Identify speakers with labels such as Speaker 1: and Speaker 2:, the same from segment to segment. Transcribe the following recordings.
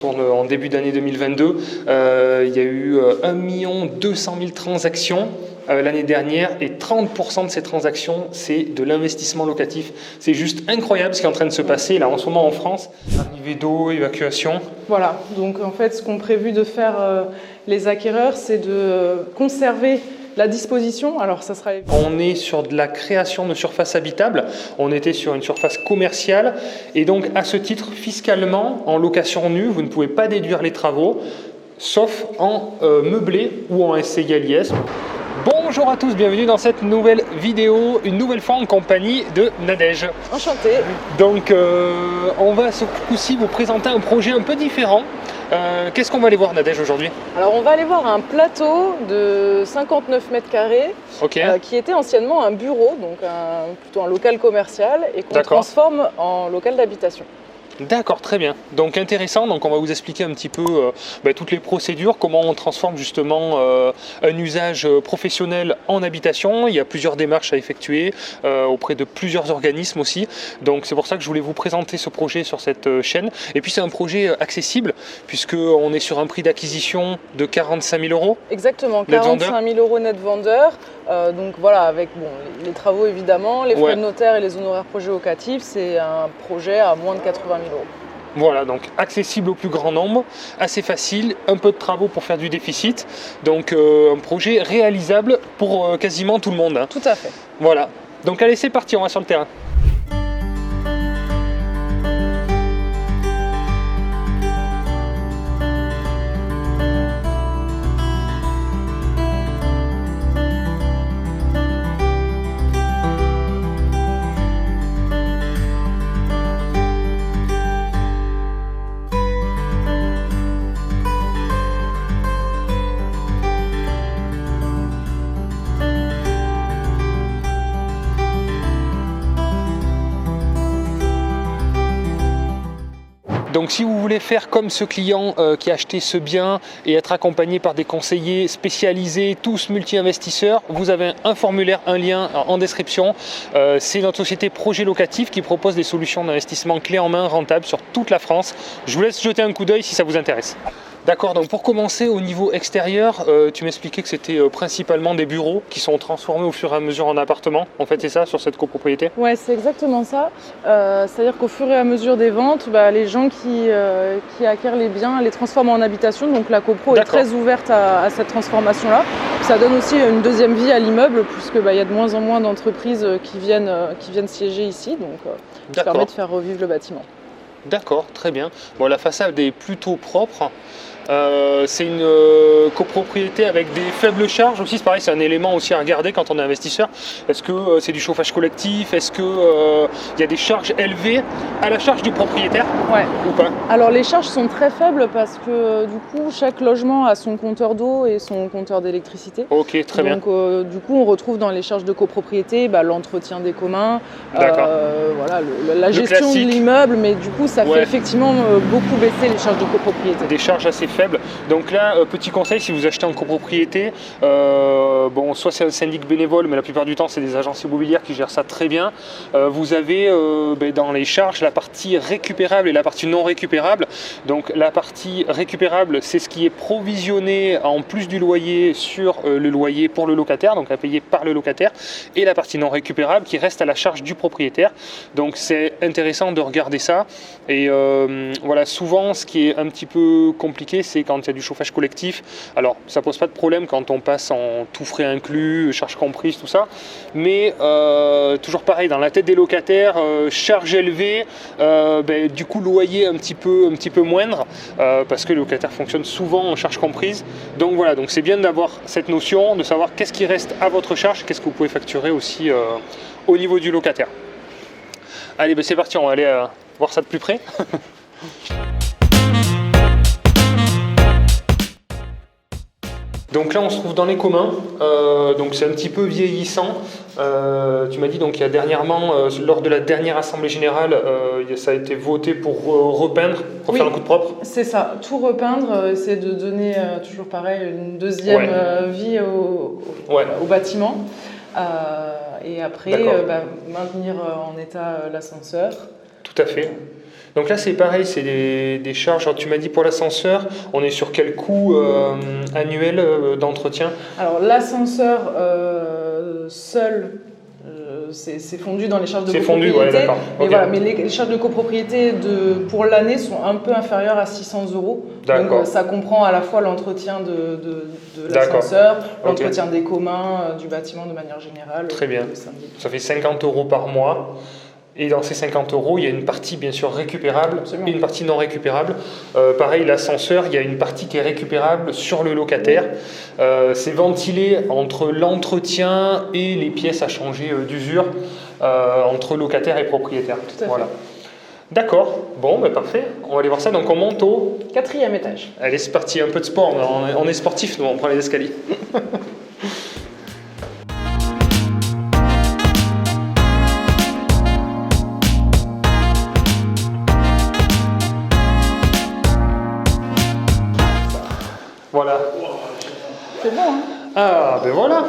Speaker 1: En début d'année 2022, il y a eu 1 200 000 transactions l'année dernière et 30% de ces transactions, c'est de l'investissement locatif. C'est juste incroyable ce qui est en train de se passer là en ce moment en France. Arrivée d'eau, évacuation.
Speaker 2: Voilà, donc en fait ce qu'ont prévu de faire les acquéreurs, c'est de conserver la disposition. Alors ça sera...
Speaker 1: On est sur de la création de surfaces habitables, on était sur une surface commerciale et donc à ce titre, fiscalement, en location nue, vous ne pouvez pas déduire les travaux, sauf en meublé ou en SCI/LIS. Bonjour à tous, bienvenue dans cette nouvelle vidéo, une nouvelle fois en compagnie de Nadège.
Speaker 2: Enchantée.
Speaker 1: Donc on va ce coup-ci vous présenter un projet un peu différent. Qu'est-ce qu'on va aller voir, Nadège, aujourd'hui?
Speaker 2: Alors on va aller voir un plateau de 59 mètres carrés qui était anciennement un bureau, donc plutôt un local commercial et qu'on transforme en local d'habitation.
Speaker 1: D'accord, très bien. Donc intéressant, donc on va vous expliquer un petit peu toutes les procédures, comment on transforme justement un usage professionnel en habitation. Il y a plusieurs démarches à effectuer auprès de plusieurs organismes aussi. Donc c'est pour ça que je voulais vous présenter ce projet sur cette chaîne. Et puis c'est un projet accessible puisqu'on est sur un prix d'acquisition de 45 000 euros.
Speaker 2: Exactement, 45 000 euros net vendeur. Donc voilà, avec les travaux évidemment, les frais de notaire et les honoraires projets locatifs, c'est un projet à moins de 80 000 euros.
Speaker 1: Voilà, donc accessible au plus grand nombre, assez facile, un peu de travaux pour faire du déficit, donc un projet réalisable pour quasiment tout le monde. Hein.
Speaker 2: Tout à fait.
Speaker 1: Voilà, donc allez, c'est parti, on va sur le terrain. Donc si vous voulez faire comme ce client qui a acheté ce bien et être accompagné par des conseillers spécialisés, tous multi-investisseurs, vous avez un formulaire, un lien en description. C'est notre société Projet Locatif qui propose des solutions d'investissement clés en main rentables sur toute la France. Je vous laisse jeter un coup d'œil si ça vous intéresse. D'accord, donc pour commencer au niveau extérieur, tu m'expliquais que c'était principalement des bureaux qui sont transformés au fur et à mesure en appartements. En fait, c'est ça sur cette copropriété?
Speaker 2: Ouais, c'est exactement ça. C'est-à-dire qu'au fur et à mesure des ventes, les gens qui acquièrent les biens les transforment en habitation. Donc la copro est très ouverte à cette transformation-là. Ça donne aussi une deuxième vie à l'immeuble puisque y a de moins en moins d'entreprises qui viennent siéger ici. Donc ça permet de faire revivre le bâtiment.
Speaker 1: D'accord, très bien. Bon, la façade est plutôt propre. C'est une copropriété avec des faibles charges aussi, c'est pareil, c'est un élément aussi à regarder quand on est investisseur. Est-ce que c'est du chauffage collectif? Est-ce qu'il y a des charges élevées à la charge du propriétaire ou pas?
Speaker 2: Alors les charges sont très faibles parce que du coup chaque logement a son compteur d'eau et son compteur d'électricité.
Speaker 1: Ok, très bien.
Speaker 2: Donc du coup on retrouve dans les charges de copropriété l'entretien des communs, la gestion de l'immeuble, mais du coup ça fait effectivement beaucoup baisser les charges de copropriété.
Speaker 1: Des charges assez faibles. Donc là, petit conseil, si vous achetez en copropriété, soit c'est un syndic bénévole, mais la plupart du temps c'est des agences immobilières qui gèrent ça très bien. Vous avez dans les charges la partie récupérable et la partie non récupérable. Donc la partie récupérable, c'est ce qui est provisionné en plus du loyer sur le loyer pour le locataire, donc à payer par le locataire, et la partie non récupérable qui reste à la charge du propriétaire. Donc c'est intéressant de regarder ça. Et souvent ce qui est un petit peu compliqué, c'est quand il y a du chauffage collectif. Alors ça pose pas de problème quand on passe en tout frais inclus, charges comprises, tout ça, mais toujours pareil, dans la tête des locataires, charges élevées, du coup loyer un petit peu moindre, parce que les locataires fonctionnent souvent en charges comprises. Donc voilà, donc c'est bien d'avoir cette notion, de savoir qu'est-ce qui reste à votre charge, qu'est-ce que vous pouvez facturer aussi au niveau du locataire. Allez, c'est parti, on va aller voir ça de plus près. Donc là on se trouve dans les communs, donc c'est un petit peu vieillissant. Tu m'as dit donc il y a dernièrement, lors de la dernière assemblée générale, ça a été voté pour repeindre, pour faire un coup de propre.
Speaker 2: C'est ça, tout repeindre, c'est de donner toujours pareil une deuxième vie au bâtiment. Et après maintenir en état l'ascenseur.
Speaker 1: Tout à fait. Donc là, c'est pareil, c'est des charges. Alors, tu m'as dit pour l'ascenseur, on est sur quel coût annuel d'entretien?
Speaker 2: Alors l'ascenseur seul, c'est fondu dans les charges de copropriété.
Speaker 1: C'est fondu, ouais, d'accord.
Speaker 2: Mais,
Speaker 1: Okay.
Speaker 2: voilà, mais les charges de copropriété pour l'année sont un peu inférieures à 600 €. Donc ça comprend à la fois l'entretien de l'ascenseur, l'entretien des communs, du bâtiment de manière générale.
Speaker 1: Très bien. Ça fait 50 € par mois. Et dans ces 50 €, il y a une partie bien sûr récupérable. Absolument. Et une partie non récupérable. Pareil, l'ascenseur, il y a une partie qui est récupérable sur le locataire. C'est ventilé entre l'entretien et les pièces à changer d'usure entre locataire et propriétaire.
Speaker 2: Tout à
Speaker 1: voilà.
Speaker 2: fait.
Speaker 1: D'accord, bon, ben parfait. On va aller voir ça. Donc on monte au
Speaker 2: 4e étage.
Speaker 1: Allez, c'est parti, un peu de sport. On est sportif, nous, on prend les escaliers. Voilà.
Speaker 2: C'est bon, hein?
Speaker 1: Ah, ben voilà.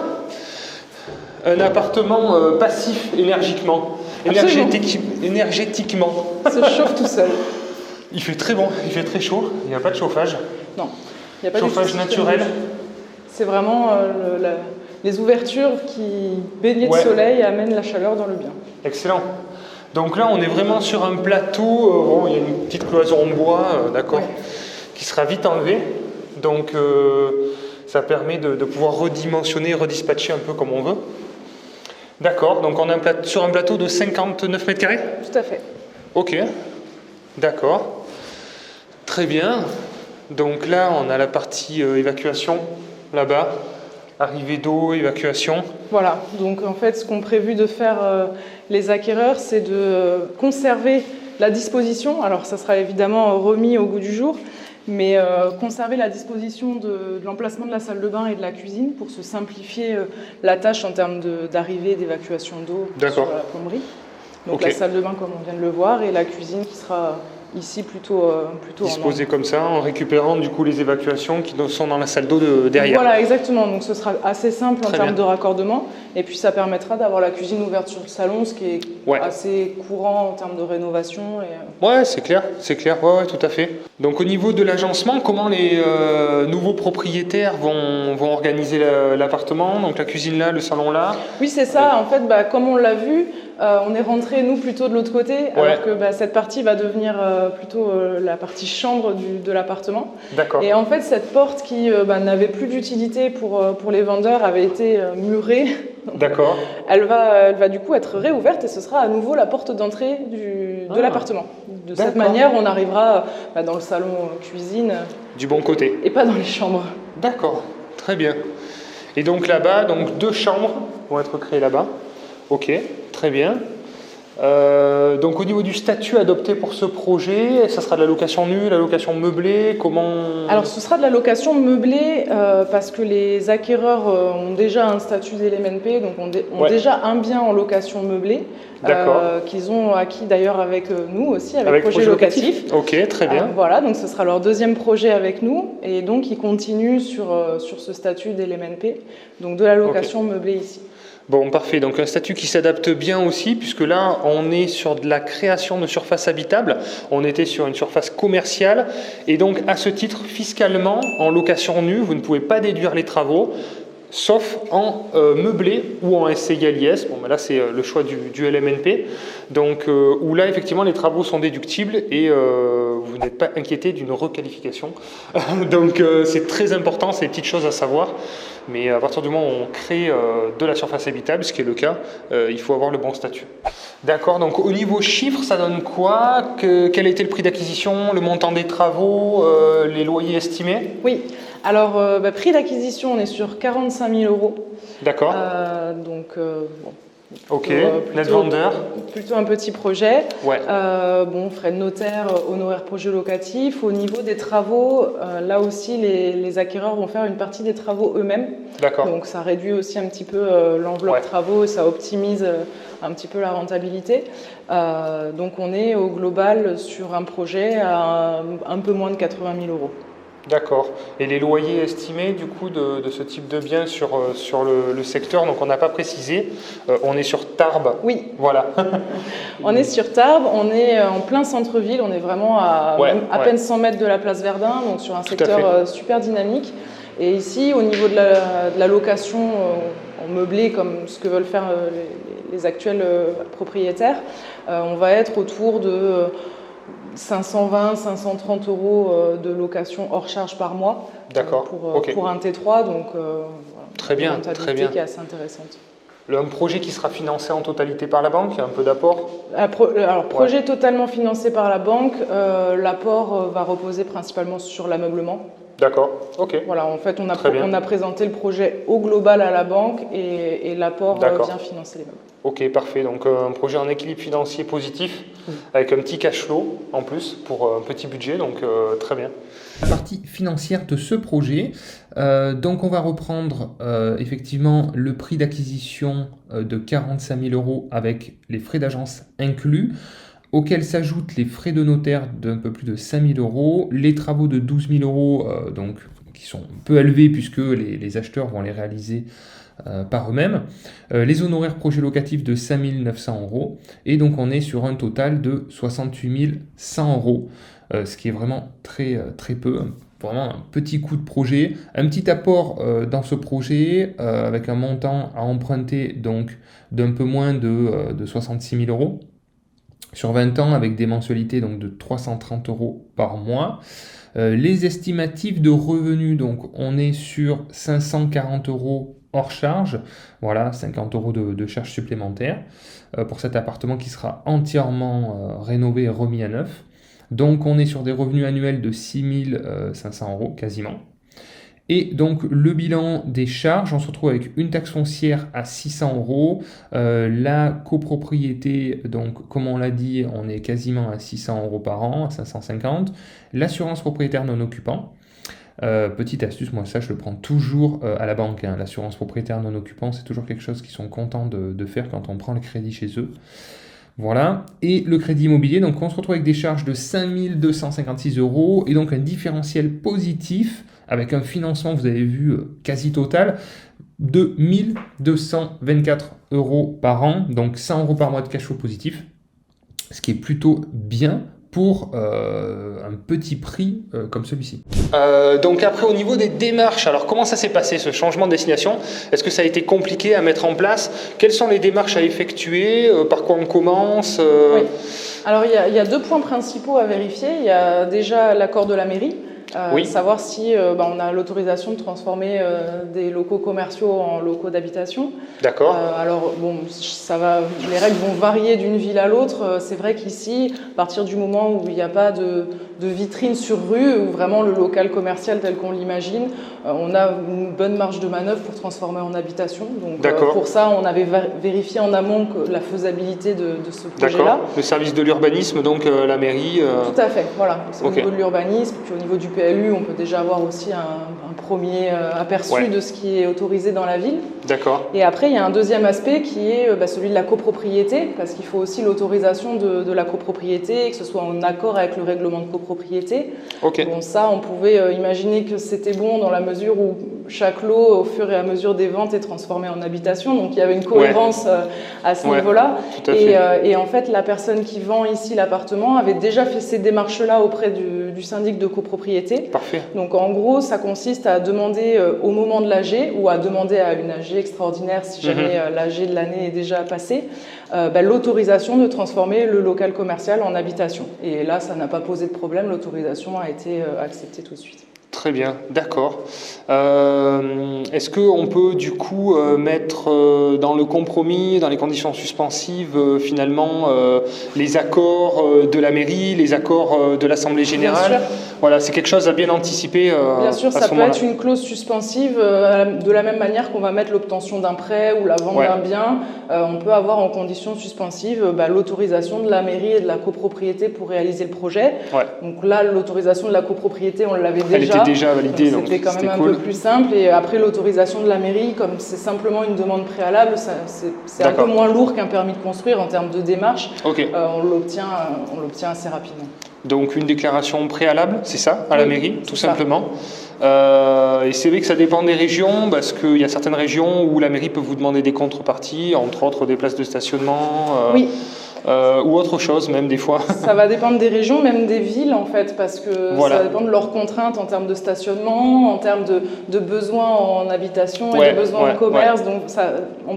Speaker 1: Un appartement passif énergiquement. Énergétiquement.
Speaker 2: Il se chauffe tout seul.
Speaker 1: Il fait très bon, il fait très chaud. Il n'y a pas de chauffage.
Speaker 2: Non. Il n'y a pas de
Speaker 1: chauffage naturel.
Speaker 2: C'est vraiment les ouvertures qui, baignées de soleil, amènent la chaleur dans le bien.
Speaker 1: Excellent. Donc là, on est vraiment sur un plateau. Bon, il y a une petite cloison en bois, d'accord, qui sera vite enlevée. Donc ça permet de pouvoir redimensionner, redispatcher un peu comme on veut. D'accord, donc on est sur un plateau de 59 mètres carrés?
Speaker 2: Tout à fait.
Speaker 1: Ok, d'accord. Très bien. Donc là, on a la partie évacuation, là-bas. Arrivée d'eau, évacuation.
Speaker 2: Voilà, donc en fait, ce qu'ont prévu de faire les acquéreurs, c'est de conserver la disposition. Alors ça sera évidemment remis au goût du jour, mais conserver la disposition de l'emplacement de la salle de bain et de la cuisine pour se simplifier la tâche en termes d'évacuation et d'évacuation d'eau sur la plomberie. Donc la salle de bain comme on vient de le voir et la cuisine qui sera ici plutôt
Speaker 1: disposée comme ça, en récupérant du coup les évacuations qui sont dans la salle d'eau derrière.
Speaker 2: Voilà, exactement. Donc ce sera assez simple en termes de raccordement. Et puis ça permettra d'avoir la cuisine ouverte sur le salon, ce qui est assez courant en termes de rénovation.
Speaker 1: Ouais, c'est clair, ouais, tout à fait. Donc au niveau de l'agencement, comment les nouveaux propriétaires vont organiser l'appartement? Donc la cuisine là, le salon là?
Speaker 2: Oui, c'est ça. En fait, comme on l'a vu, on est rentré, nous, plutôt de l'autre côté, alors que cette partie va devenir plutôt la partie chambre de l'appartement.
Speaker 1: D'accord.
Speaker 2: Et en fait, cette porte qui n'avait plus d'utilité pour les vendeurs avait été murée.
Speaker 1: D'accord.
Speaker 2: Elle va du coup être réouverte et ce sera à nouveau la porte d'entrée de l'appartement. De cette manière, on arrivera dans le salon cuisine.
Speaker 1: Du bon côté.
Speaker 2: Et pas dans les chambres.
Speaker 1: D'accord, très bien. Et donc là-bas, 2 chambres vont être créées là-bas. Ok, très bien. Donc au niveau du statut adopté pour ce projet, ça sera de la location nue, la location meublée, comment?
Speaker 2: Alors ce sera de la location meublée parce que les acquéreurs ont déjà un statut d'LMNP, donc ont déjà un bien en location meublée qu'ils ont acquis d'ailleurs avec nous aussi, avec projet locatif.
Speaker 1: Ok, très bien.
Speaker 2: Voilà, donc ce sera leur 2e projet avec nous et donc ils continuent sur ce statut d'LMNP, donc de la location meublée ici.
Speaker 1: Bon, parfait. Donc un statut qui s'adapte bien aussi, puisque là, on est sur de la création de surface habitable. On était sur une surface commerciale. Et donc, à ce titre, fiscalement, en location nue, vous ne pouvez pas déduire les travaux, sauf en meublé ou en SC égale IS. Bon, ben là, c'est le choix du LMNP. Donc, où là, effectivement, les travaux sont déductibles et vous n'êtes pas inquiété d'une requalification. Donc, c'est très important, c'est des petites choses à savoir. Mais à partir du moment où on crée de la surface habitable, ce qui est le cas, il faut avoir le bon statut. D'accord, donc au niveau chiffres, ça donne quoi? Quel a été le prix d'acquisition, le montant des travaux, les loyers estimés?
Speaker 2: Oui, alors prix d'acquisition, on est sur 45 000 €.
Speaker 1: D'accord.
Speaker 2: Donc,
Speaker 1: ok, net vendeur.
Speaker 2: Plutôt un petit projet.
Speaker 1: Ouais.
Speaker 2: Frais de notaire, honoraires projet locatif. Au niveau des travaux, là aussi, les acquéreurs vont faire une partie des travaux eux-mêmes.
Speaker 1: D'accord.
Speaker 2: Donc ça réduit aussi un petit peu l'enveloppe travaux, ça optimise un petit peu la rentabilité. Donc on est au global sur un projet à un peu moins de 80 000 €.
Speaker 1: D'accord. Et les loyers estimés du coup de ce type de bien sur le secteur, donc on n'a pas précisé, on est sur Tarbes.
Speaker 2: Oui.
Speaker 1: Voilà.
Speaker 2: On est sur Tarbes, on est en plein centre-ville, on est vraiment à peine 100 mètres de la place Verdun, donc sur un secteur super dynamique. Et ici, au niveau de la location en meublé, comme ce que veulent faire les actuels propriétaires, on va être autour de 520, 530 euros de location hors charge par mois.
Speaker 1: D'accord.
Speaker 2: Pour un T3, donc
Speaker 1: très bien,
Speaker 2: une rentabilité qui est assez intéressante.
Speaker 1: Un projet qui sera financé en totalité par la banque, un peu d'apport?
Speaker 2: Alors, projet totalement financé par la banque, l'apport va reposer principalement sur l'ameublement.
Speaker 1: D'accord, ok.
Speaker 2: Voilà, en fait, on a présenté le projet au global à la banque et l'apport vient financer les meubles.
Speaker 1: Ok, parfait. Donc un projet en équilibre financier positif, avec un petit cash flow en plus pour un petit budget, donc très bien.
Speaker 3: La partie financière de ce projet, donc on va reprendre effectivement le prix d'acquisition de 45 000 euros avec les frais d'agence inclus, auxquels s'ajoutent les frais de notaire d'un peu plus de 5 000 euros, les travaux de 12 000 euros, donc, qui sont peu élevés puisque les acheteurs vont les réaliser par eux-mêmes, les honoraires projets locatifs de 5 900 euros, et donc on est sur un total de 68 100 euros, ce qui est vraiment très, très peu, vraiment un petit coût de projet, un petit apport dans ce projet avec un montant à emprunter donc d'un peu moins de 66 000 euros, sur 20 ans avec des mensualités donc de 330 euros par mois. Les estimatifs de revenus, donc on est sur 540 euros hors charge, voilà, 50 euros de charges supplémentaires pour cet appartement qui sera entièrement rénové et remis à neuf. Donc on est sur des revenus annuels de 6 500 euros quasiment. Et donc le bilan des charges, on se retrouve avec une taxe foncière à 600 euros, la copropriété, donc comme on l'a dit, on est quasiment à 600 euros par an, à 550, l'assurance propriétaire non occupant. Petite astuce, moi ça je le prends toujours à la banque, hein. L'assurance propriétaire non occupant, c'est toujours quelque chose qu'ils sont contents de faire quand on prend le crédit chez eux. Voilà, et le crédit immobilier, donc on se retrouve avec des charges de 5 256 euros et donc un différentiel positif avec un financement, vous avez vu, quasi total de 1 224 euros par an, donc 100 euros par mois de cash flow positif, ce qui est plutôt bien pour un petit prix comme celui-ci.
Speaker 1: Donc après, au niveau des démarches, alors comment ça s'est passé ce changement de destination? Est-ce que ça a été compliqué à mettre en place? Quelles sont les démarches à effectuer? Par quoi on commence?
Speaker 2: Oui. Alors il y a 2 points principaux à vérifier. Il y a déjà l'accord de la mairie. Savoir si on a l'autorisation de transformer des locaux commerciaux en locaux d'habitation.
Speaker 1: D'accord.
Speaker 2: Alors bon, les règles vont varier d'une ville à l'autre. C'est vrai qu'ici, à partir du moment où il n'y a pas de vitrine sur rue, où vraiment le local commercial tel qu'on l'imagine, on a une bonne marge de manœuvre pour transformer en habitation. Donc pour ça, on avait vérifié en amont la faisabilité de ce projet-là.
Speaker 1: D'accord. Le service de l'urbanisme, donc la mairie.
Speaker 2: Tout à fait, voilà. C'est au niveau de l'urbanisme, puis au niveau du PLU, on peut déjà avoir aussi un premier aperçu de ce qui est autorisé dans la ville.
Speaker 1: D'accord.
Speaker 2: Et après, il y a un deuxième aspect qui est celui de la copropriété, parce qu'il faut aussi l'autorisation de la copropriété, que ce soit en accord avec le règlement de copropriété.
Speaker 1: Okay.
Speaker 2: Bon, ça, on pouvait imaginer que c'était bon dans la mesure où chaque lot, au fur et à mesure des ventes, est transformé en habitation. Donc, il y avait une cohérence à ce niveau-là. Et en fait, la personne qui vend ici l'appartement avait déjà fait ces démarches-là auprès du syndic de copropriété.
Speaker 1: Parfait.
Speaker 2: Donc, en gros, ça consiste à demander au moment de l'AG ou à demander à une AG extraordinaire, si jamais l'AG de l'année est déjà passé, l'autorisation de transformer le local commercial en habitation. Et là, ça n'a pas posé de problème, l'autorisation a été acceptée tout de suite.
Speaker 1: Très bien, d'accord. Est-ce qu'on peut du coup mettre dans le compromis, dans les conditions suspensives, finalement, les accords de la mairie, les accords de l'Assemblée générale?
Speaker 2: Bien sûr.
Speaker 1: Voilà, c'est quelque chose à bien anticiper.
Speaker 2: Bien sûr, ça peut être une clause suspensive, de la même manière qu'on va mettre l'obtention d'un prêt ou la vente d'un bien. On peut avoir en conditions suspensives l'autorisation de la mairie et de la copropriété pour réaliser le projet. Donc là, l'autorisation de la copropriété, on l'avait déjà.
Speaker 1: Elle était déjà validée, donc
Speaker 2: c'était quand même un peu plus simple. Et après, l'autorisation de la mairie, comme c'est simplement une demande préalable, c'est un peu moins lourd qu'un permis de construire en termes de démarche. On l'obtient assez rapidement.
Speaker 1: Donc une déclaration préalable, c'est ça, à la mairie, tout simplement. Et c'est vrai que ça dépend des régions, parce qu'il y a certaines régions où la mairie peut vous demander des contreparties, entre autres des places de stationnement. Ou autre chose même des fois.
Speaker 2: Ça va dépendre des régions, même des villes en fait, parce que ça dépend de leurs contraintes en termes de stationnement, en termes de besoins en habitation et de besoins en commerce. Donc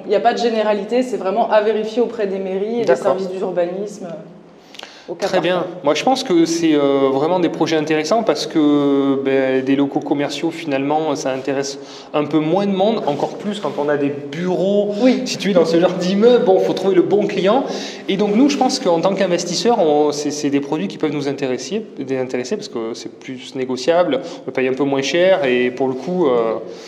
Speaker 2: il n'y a pas de généralité, c'est vraiment à vérifier auprès des mairies et des services d'urbanisme.
Speaker 1: Très bien. Moi, je pense que c'est vraiment des projets intéressants parce que des locaux commerciaux, finalement, ça intéresse un peu moins de monde, encore plus quand on a des bureaux situés dans ce genre d'immeuble. Bon, il faut trouver le bon client. Et donc, nous, je pense qu'en tant qu'investisseurs, c'est des produits qui peuvent nous intéresser parce que c'est plus négociable, on paye un peu moins cher et pour le coup...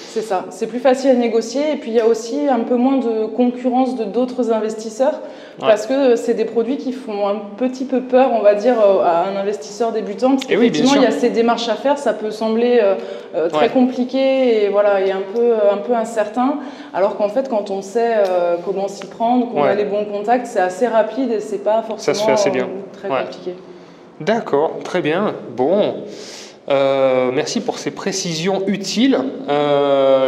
Speaker 2: C'est ça, c'est plus facile à négocier et puis il y a aussi un peu moins de concurrence de d'autres investisseurs parce que c'est des produits qui font un petit peu peur, on va dire, à un investisseur débutant parce qu'effectivement il y a ces démarches à faire, ça peut sembler très compliqué et voilà, et un peu incertain, alors qu'en fait quand on sait comment s'y prendre, qu'on a les bons contacts, c'est assez rapide et c'est pas forcément
Speaker 1: ça se fait assez bien.
Speaker 2: Très compliqué.
Speaker 1: D'accord, très bien. Bon. Merci pour ces précisions utiles.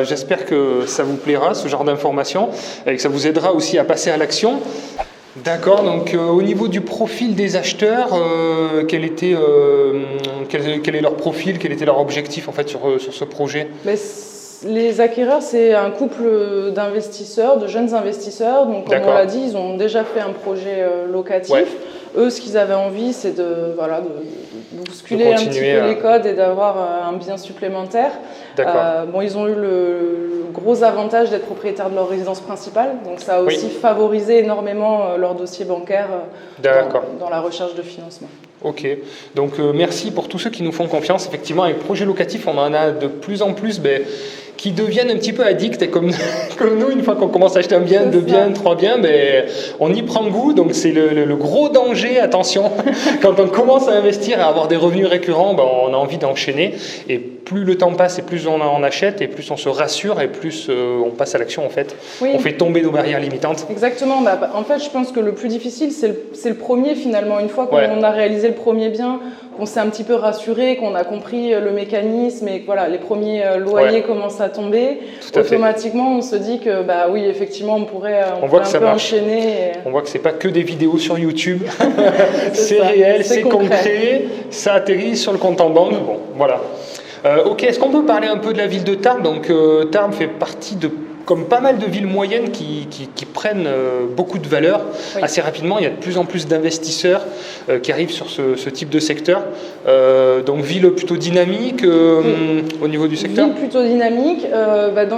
Speaker 1: J'espère que ça vous plaira, ce genre d'informations, et que ça vous aidera aussi à passer à l'action. D'accord, donc au niveau du profil des acheteurs, quel est leur profil, quel était leur objectif en fait sur ce projet ?
Speaker 2: Les acquéreurs, c'est un couple d'investisseurs, de jeunes investisseurs. Donc, comme on l'a dit, ils ont déjà fait un projet locatif. Eux, ce qu'ils avaient envie, c'est de bousculer un petit peu les codes et d'avoir un bien supplémentaire. Ils ont eu le gros avantage d'être propriétaires de leur résidence principale. Donc, ça a aussi favorisé énormément leur dossier bancaire dans la recherche de financement.
Speaker 1: Ok, donc merci pour tous ceux qui nous font confiance. Effectivement, avec projet locatif, on en a de plus en plus qui deviennent un petit peu addicts, et comme nous, une fois qu'on commence à acheter un bien, deux biens, trois biens, on y prend goût. Donc c'est le gros danger, attention, quand on commence à investir et à avoir des revenus récurrents, on a envie d'enchaîner. Et plus le temps passe et plus on en achète, et plus on se rassure, et plus on passe à l'action en fait. On fait tomber nos barrières limitantes.
Speaker 2: Exactement, en fait je pense que le plus difficile c'est le premier finalement. Une fois qu'on a réalisé le premier bien, qu'on s'est un petit peu rassuré, qu'on a compris le mécanisme et que voilà, les premiers loyers commencent à tomber, automatiquement on se dit que oui, effectivement on pourrait un peu enchaîner.
Speaker 1: On voit que c'est pas que des vidéos sur YouTube, c'est réel, c'est concret, ça atterrit sur le compte en banque. Bon, voilà. Ok, est-ce qu'on peut parler un peu de la ville de Tarbes ? Donc Tarbes fait partie comme pas mal de villes moyennes qui prennent beaucoup de valeur assez rapidement. Il y a de plus en plus d'investisseurs qui arrivent sur ce type de secteur. Donc ville plutôt dynamique au niveau du secteur.
Speaker 2: Ville plutôt dynamique.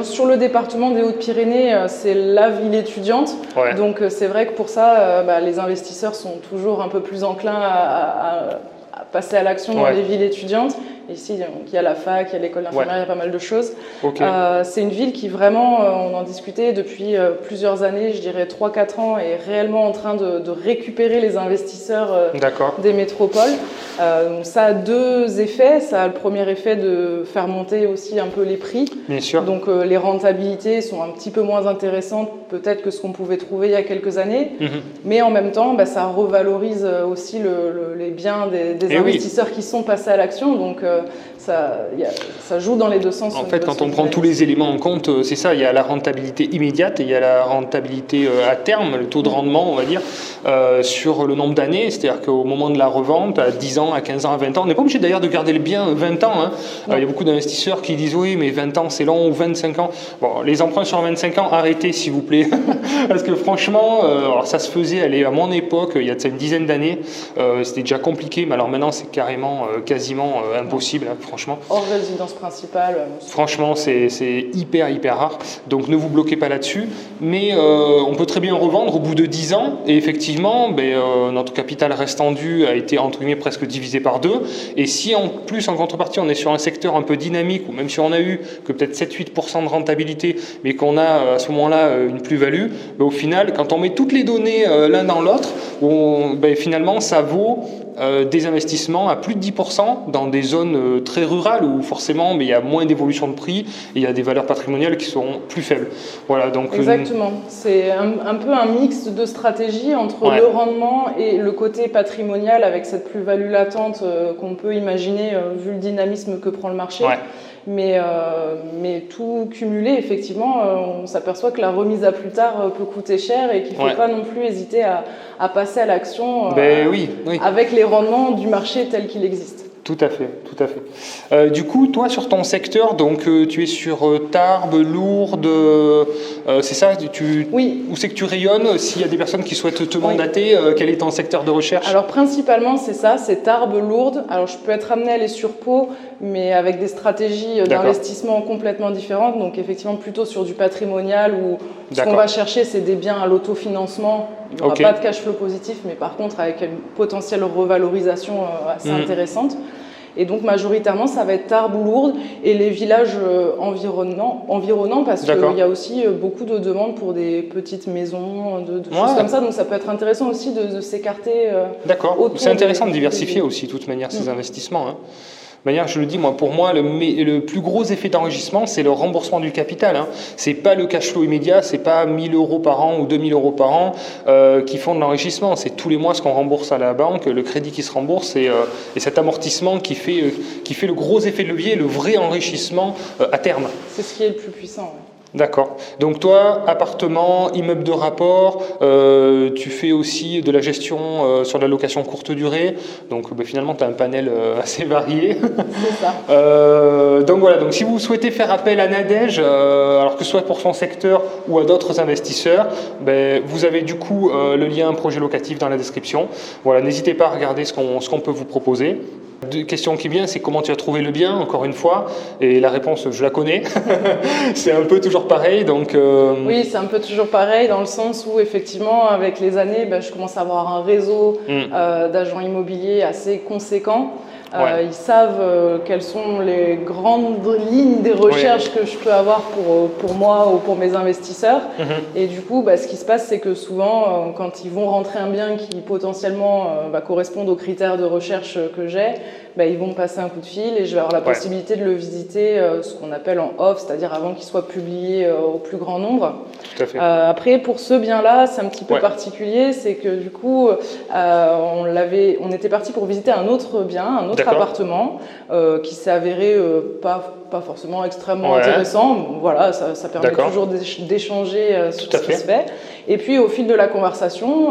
Speaker 2: Sur le département des Hautes-Pyrénées, c'est la ville étudiante. Donc c'est vrai que pour ça, les investisseurs sont toujours un peu plus enclins à passer à l'action dans les villes étudiantes. Ici, il y a la fac, il y a l'école d'infirmière, il y a pas mal de choses. C'est une ville qui vraiment, on en discutait depuis plusieurs années, je dirais 3-4 ans, est réellement en train de récupérer les investisseurs des métropoles. Ça a deux effets. Ça a le premier effet de faire monter aussi un peu les prix.
Speaker 1: Bien sûr.
Speaker 2: Donc les rentabilités sont un petit peu moins intéressantes peut-être que ce qu'on pouvait trouver il y a quelques années. Mais en même temps, ça revalorise aussi les biens des investisseurs qui sont passés à l'action. Donc ça joue dans les deux sens.
Speaker 1: En fait, quand on prend tous les éléments en compte, c'est ça, il y a la rentabilité immédiate et il y a la rentabilité à terme, le taux de rendement, on va dire, sur le nombre d'années. C'est-à-dire qu'au moment de la revente, à 10 ans, à 15 ans, à 20 ans, on n'est pas obligé d'ailleurs de garder le bien 20 ans. Il y a beaucoup d'investisseurs qui disent oui, mais 20 ans c'est long, ou 25 ans. Bon, les emprunts sur 25 ans, arrêtez s'il vous plaît. Parce que franchement, alors ça se faisait, à mon époque, il y a une dizaine d'années, c'était déjà compliqué, mais alors maintenant c'est carrément, quasiment impossible, franchement.
Speaker 2: Hors résidence principale.
Speaker 1: Franchement, c'est hyper rare. Donc ne vous bloquez pas là-dessus. Mais on peut très bien revendre au bout de 10 ans. Et effectivement, notre capital restant dû a été entre guillemets presque divisé par 2. Et si en plus, en contrepartie, on est sur un secteur un peu dynamique, ou même si on a eu que peut-être 7-8% de rentabilité, mais qu'on a à ce moment-là une plus-value, au final, quand on met toutes les données l'un dans l'autre, finalement, ça vaut des investissements à plus de 10% dans des zones très rurales où forcément il y a moins d'évolution de prix et il y a des valeurs patrimoniales qui sont plus faibles. Voilà, donc,
Speaker 2: exactement. C'est un peu un mix de stratégie entre le rendement et le côté patrimonial avec cette plus-value-là l'attente qu'on peut imaginer vu le dynamisme que prend le marché.
Speaker 1: Ouais.
Speaker 2: Mais tout cumulé, effectivement, on s'aperçoit que la remise à plus tard peut coûter cher et qu'il ne faut pas non plus hésiter à passer à l'action
Speaker 1: oui.
Speaker 2: avec les rendements du marché tel qu'il existe.
Speaker 1: Tout à fait, tout à fait. Du coup, toi, sur ton secteur, donc tu es sur Tarbes, Lourdes, c'est ça
Speaker 2: Oui.
Speaker 1: Où c'est que tu rayonnes? S'il y a des personnes qui souhaitent te mandater, quel est ton secteur de recherche?
Speaker 2: Alors principalement, c'est ça, c'est Tarbes, Lourdes. Alors je peux être amenée à aller sur Pau, mais avec des stratégies d'investissement complètement différentes. Donc effectivement, plutôt sur du patrimonial où ce qu'on va chercher, c'est des biens à l'autofinancement. Il n'y aura pas de cash flow positif, mais par contre avec une potentielle revalorisation assez intéressante. Et donc majoritairement, ça va être Tarbes ou Lourdes et les villages environnants parce qu'il y a aussi beaucoup de demandes pour des petites maisons, de choses comme ça. Donc ça peut être intéressant aussi de s'écarter.
Speaker 1: D'accord, c'est intéressant de diversifier aussi, de toute manière, ces investissements. Hein. De manière, je le dis, pour moi, le plus gros effet d'enrichissement, c'est le remboursement du capital. Hein. C'est pas le cash flow immédiat, c'est pas 1 000 € par an ou 2 000 € par an qui font de l'enrichissement. C'est tous les mois ce qu'on rembourse à la banque, le crédit qui se rembourse et cet amortissement qui fait le gros effet de levier, le vrai enrichissement à terme.
Speaker 2: C'est ce qui est le plus puissant. Ouais.
Speaker 1: D'accord. Donc toi, appartement, immeuble de rapport, tu fais aussi de la gestion sur la location courte durée. Donc finalement, tu as un panel assez varié.
Speaker 2: C'est ça.
Speaker 1: Donc voilà, donc si vous souhaitez faire appel à Nadège, alors que ce soit pour son secteur ou à d'autres investisseurs, vous avez du coup le lien projet locatif dans la description. Voilà, n'hésitez pas à regarder ce qu'on peut vous proposer. Deux questions qui viennent, c'est comment tu as trouvé le bien, encore une fois, et la réponse, je la connais. C'est un peu toujours pareil, donc...
Speaker 2: Oui, c'est un peu toujours pareil, dans le sens où, effectivement, avec les années, je commence à avoir un réseau d'agents immobiliers assez conséquent. Ils savent quelles sont les grandes lignes des recherches que je peux avoir pour moi ou pour mes investisseurs. Et du coup, ce qui se passe, c'est que souvent, quand ils vont rentrer un bien qui potentiellement va correspondre aux critères de recherche que j'ai, ils vont me passer un coup de fil et je vais avoir la possibilité de le visiter, ce qu'on appelle en off, c'est-à-dire avant qu'il soit publié au plus grand nombre.
Speaker 1: Tout à fait.
Speaker 2: Après, pour ce bien-là, c'est un petit peu particulier, c'est que du coup, on était parti pour visiter un autre bien, un autre appartement qui s'est avéré pas forcément extrêmement intéressant. Voilà, ça permet toujours d'échanger sur ce qui se fait. Et puis au fil de la conversation,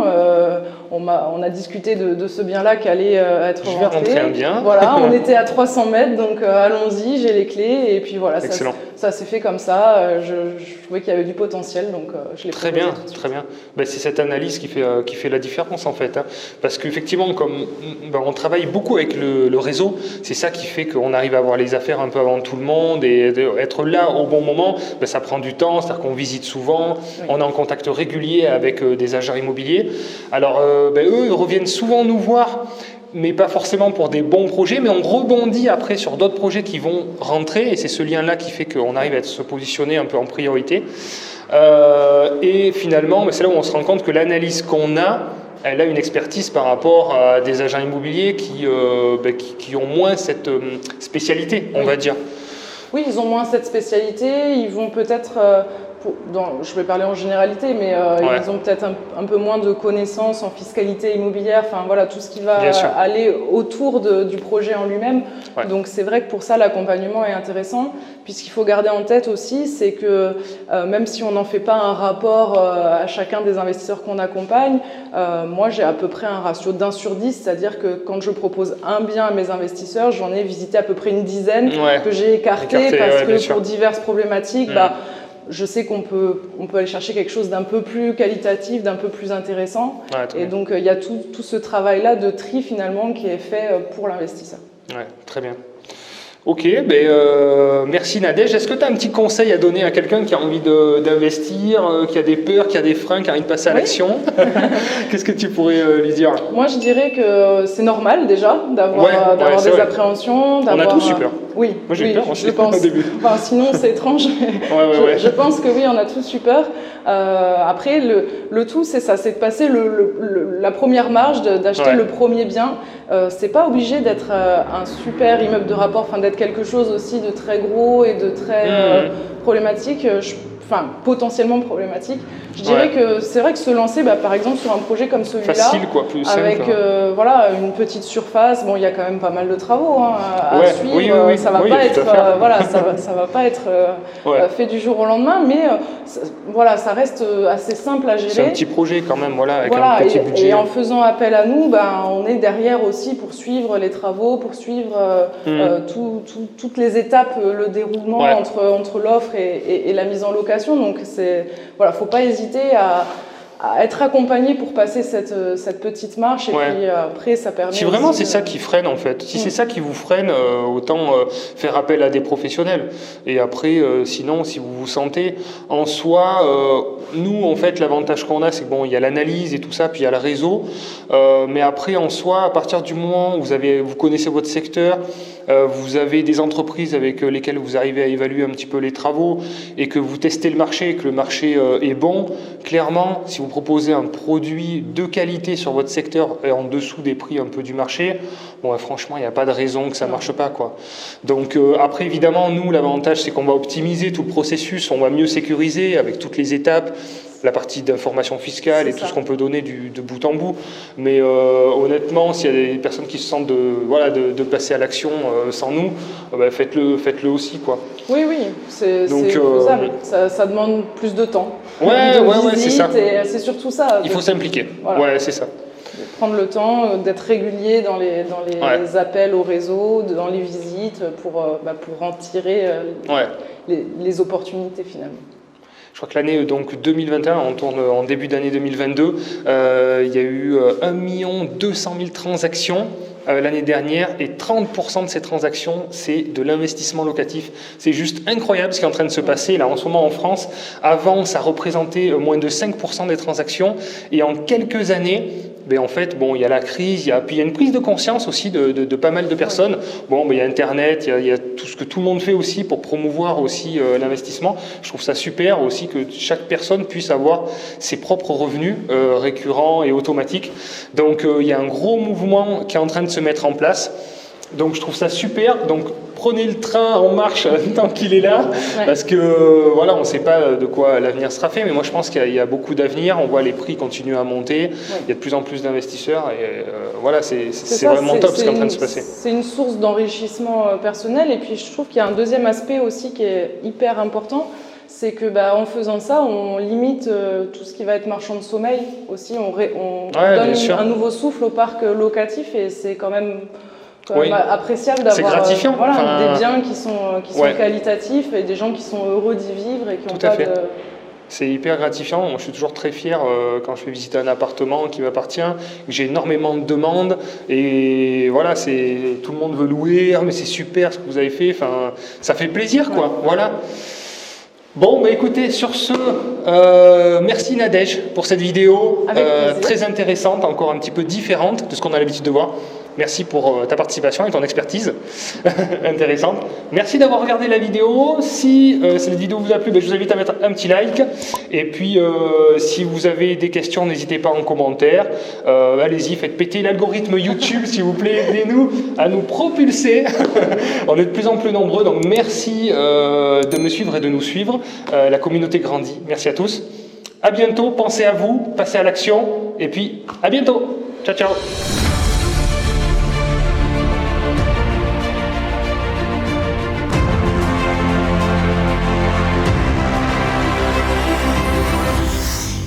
Speaker 2: on a discuté de ce bien-là qui allait être rentré.
Speaker 1: Je vais rentrer un bien.
Speaker 2: Voilà, on était à 300 mètres, donc allons-y, j'ai les clés. Et puis voilà, ça s'est fait comme ça. Je trouvais qu'il y avait du potentiel, donc je l'ai proposé tout de suite.
Speaker 1: Très bien. C'est cette analyse qui fait la différence en fait. Hein. Parce qu'effectivement, comme on travaille beaucoup avec le réseau, c'est ça qui fait qu'on arrive à avoir les affaires un peu avant tout le monde et être là au bon moment, ça prend du temps, c'est-à-dire qu'on visite souvent, on est en contact régulier avec des agents immobiliers. Alors eux, ils reviennent souvent nous voir, mais pas forcément pour des bons projets, mais on rebondit après sur d'autres projets qui vont rentrer, et c'est ce lien-là qui fait qu'on arrive à se positionner un peu en priorité. Et finalement, c'est là où on se rend compte que l'analyse qu'on a, elle a une expertise par rapport à des agents immobiliers qui ont moins cette spécialité, on va dire.
Speaker 2: Oui, ils ont moins cette spécialité, ils vont peut-être... je vais parler en généralité, mais ils ont peut-être un peu moins de connaissances en fiscalité immobilière, enfin voilà, tout ce qui va aller autour du projet en lui-même. Donc c'est vrai que pour ça, l'accompagnement est intéressant, puisqu'il faut garder en tête aussi, c'est que même si on n'en fait pas un rapport à chacun des investisseurs qu'on accompagne, moi j'ai à peu près un ratio d'1 sur 10, c'est-à-dire que quand je propose un bien à mes investisseurs, j'en ai visité à peu près une dizaine que j'ai écarté parce que pour diverses problématiques, je sais qu'on peut aller chercher quelque chose d'un peu plus qualitatif, d'un peu plus intéressant. Et donc, il y a tout ce travail-là de tri, finalement, qui est fait pour l'investisseur.
Speaker 1: Ouais, très bien. Ok, merci Nadège. Est-ce que tu as un petit conseil à donner à quelqu'un qui a envie d'investir, qui a des peurs, qui a des freins, qui a envie de passer à l'action? Qu'est-ce que tu pourrais lui dire?
Speaker 2: Moi, je dirais que c'est normal déjà d'avoir des appréhensions.
Speaker 1: On a tous eu peur.
Speaker 2: Oui,
Speaker 1: moi j'ai eu peur aussi,
Speaker 2: je pense.
Speaker 1: Au début.
Speaker 2: Enfin, sinon, c'est étrange. Je pense que oui, on a tous eu peur. Après, le tout, c'est ça, c'est de passer la première marge, d'acheter le premier bien. C'est pas obligé d'être un super immeuble de rapport, d'être quelque chose aussi de très gros et de très problématique. potentiellement problématique. Je dirais que c'est vrai que se lancer, par exemple, sur un projet comme celui-là,
Speaker 1: facile quoi, plus simple,
Speaker 2: avec voilà, une petite surface, bon, il y a quand même pas mal de travaux à suivre, ça va pas être, voilà, ça va pas être fait du jour au lendemain, mais voilà, ça reste assez simple à gérer.
Speaker 1: C'est un petit projet quand même, voilà, avec un petit budget.
Speaker 2: Et en faisant appel à nous, on est derrière aussi pour suivre les travaux, pour suivre toutes les étapes, le déroulement entre l'offre et la mise en location. Donc voilà, faut pas hésiter à être accompagné pour passer cette petite marche et puis après ça permet.
Speaker 1: Si vraiment c'est ça qui freine en fait, si c'est ça qui vous freine, autant faire appel à des professionnels. Et après, sinon, si vous vous sentez en soi, nous en fait l'avantage qu'on a, c'est que bon, il y a l'analyse et tout ça, puis il y a le réseau, mais après en soi, à partir du moment où vous connaissez votre secteur, vous avez des entreprises avec lesquelles vous arrivez à évaluer un petit peu les travaux et que vous testez le marché, que le marché est bon, clairement, si vous proposez un produit de qualité sur votre secteur et en dessous des prix un peu du marché, bon, franchement, il n'y a pas de raison que ça ne marche pas, quoi. Donc après, évidemment, nous, l'avantage, c'est qu'on va optimiser tout le processus, on va mieux sécuriser avec toutes les étapes, la partie d'information fiscale et tout ce qu'on peut donner de bout en bout. Mais honnêtement, s'il y a des personnes qui se sentent de passer à l'action sans nous, faites-le aussi, quoi.
Speaker 2: Oui, c'est faisable. Ça demande plus de temps.
Speaker 1: Ouais, c'est ça.
Speaker 2: C'est surtout ça.
Speaker 1: Il faut s'impliquer. Voilà. Ouais, c'est ça.
Speaker 2: Prendre le temps d'être régulier dans les appels au réseau, dans les visites, pour en tirer les opportunités finalement.
Speaker 1: Je crois que l'année 2021, on tourne en début d'année 2022, il y a eu 1 200 000 transactions l'année dernière et 30% de ces transactions, c'est de l'investissement locatif. C'est juste incroyable ce qui est en train de se passer là en ce moment en France. Avant, ça représentait moins de 5% des transactions et en quelques années, en fait, il y a la crise, puis il y a une prise de conscience aussi de pas mal de personnes. Il y a Internet, il y a tout ce que tout le monde fait aussi pour promouvoir aussi l'investissement. Je trouve ça super aussi que chaque personne puisse avoir ses propres revenus récurrents et automatiques. Donc il y a un gros mouvement qui est en train de se mettre en place. Donc je trouve ça super. Donc prenez le train en marche tant qu'il est là, parce que voilà, on ne sait pas de quoi l'avenir sera fait, mais moi je pense qu'il y a beaucoup d'avenir. On voit les prix continuer à monter, il y a de plus en plus d'investisseurs et voilà, c'est vraiment top ce qui est en train de se passer.
Speaker 2: C'est une source d'enrichissement personnel et puis je trouve qu'il y a un deuxième aspect aussi qui est hyper important. C'est que en faisant ça, on limite tout ce qui va être marchand de sommeil aussi. On donne un nouveau souffle au parc locatif et c'est quand même appréciable d'avoir des biens qui sont qualitatifs et des gens qui sont heureux d'y vivre et qui ont pas de...
Speaker 1: C'est hyper gratifiant. Moi, je suis toujours très fier quand je fais visiter un appartement qui m'appartient, que j'ai énormément de demandes et voilà, tout le monde veut louer. Mais c'est super ce que vous avez fait. Enfin, ça fait plaisir, quoi. Voilà. Bon, écoutez, sur ce, merci Nadège pour cette vidéo très intéressante, encore un petit peu différente de ce qu'on a l'habitude de voir. Merci pour ta participation et ton expertise intéressante. Merci d'avoir regardé la vidéo. Si cette vidéo vous a plu, je vous invite à mettre un petit like. Et puis, si vous avez des questions, n'hésitez pas en commentaire. Allez-y, faites péter l'algorithme YouTube, s'il vous plaît. Aidez-nous à nous propulser. On est de plus en plus nombreux, donc merci de me suivre et de nous suivre. La communauté grandit. Merci à tous. À bientôt. Pensez à vous, passez à l'action. Et puis, à bientôt. Ciao, ciao.